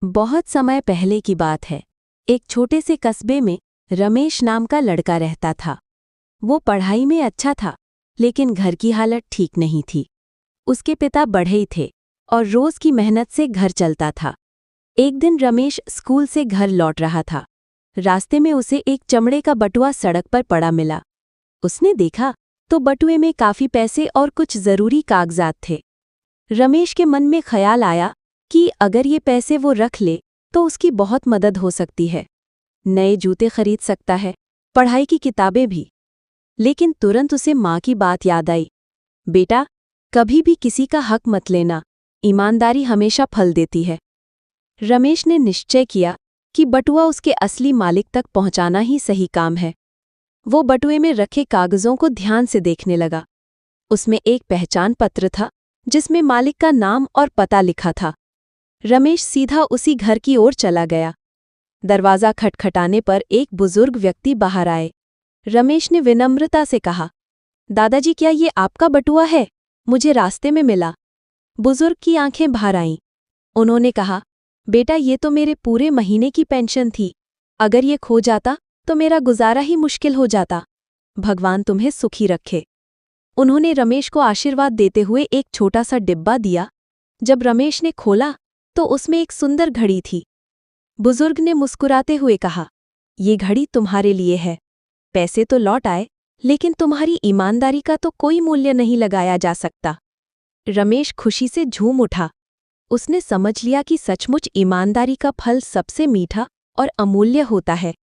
बहुत समय पहले की बात है। एक छोटे से कस्बे में रमेश नाम का लड़का रहता था। वो पढ़ाई में अच्छा था, लेकिन घर की हालत ठीक नहीं थी। उसके पिता बढ़ई थे और रोज की मेहनत से घर चलता था। एक दिन रमेश स्कूल से घर लौट रहा था। रास्ते में उसे एक चमड़े का बटुआ सड़क पर पड़ा मिला। उसने देखा तो बटुए में काफी पैसे और कुछ जरूरी कागजात थे। रमेश के मन में ख्याल आया कि अगर ये पैसे वो रख ले तो उसकी बहुत मदद हो सकती है। नए जूते खरीद सकता है, पढ़ाई की किताबें भी। लेकिन तुरंत उसे माँ की बात याद आई। बेटा, कभी भी किसी का हक मत लेना, ईमानदारी हमेशा फल देती है। रमेश ने निश्चय किया कि बटुआ उसके असली मालिक तक पहुंचाना ही सही काम है। वो बटुए में रखे कागजों को ध्यान से देखने लगा। उसमें एक पहचान पत्र था जिसमें मालिक का नाम और पता लिखा था। रमेश सीधा उसी घर की ओर चला गया। दरवाज़ा खटखटाने पर एक बुजुर्ग व्यक्ति बाहर आए। रमेश ने विनम्रता से कहा, दादाजी, क्या ये आपका बटुआ है? मुझे रास्ते में मिला। बुजुर्ग की आंखें भर आईं। उन्होंने कहा, बेटा, ये तो मेरे पूरे महीने की पेंशन थी। अगर ये खो जाता तो मेरा गुजारा ही मुश्किल हो जाता। भगवान तुम्हें सुखी रखे। उन्होंने रमेश को आशीर्वाद देते हुए एक छोटा सा डिब्बा दिया। जब रमेश ने खोला तो उसमें एक सुंदर घड़ी थी। बुजुर्ग ने मुस्कुराते हुए कहा, ये घड़ी तुम्हारे लिए है। पैसे तो लौट आए, लेकिन तुम्हारी ईमानदारी का तो कोई मूल्य नहीं लगाया जा सकता। रमेश खुशी से झूम उठा। उसने समझ लिया कि सचमुच ईमानदारी का फल सबसे मीठा और अमूल्य होता है।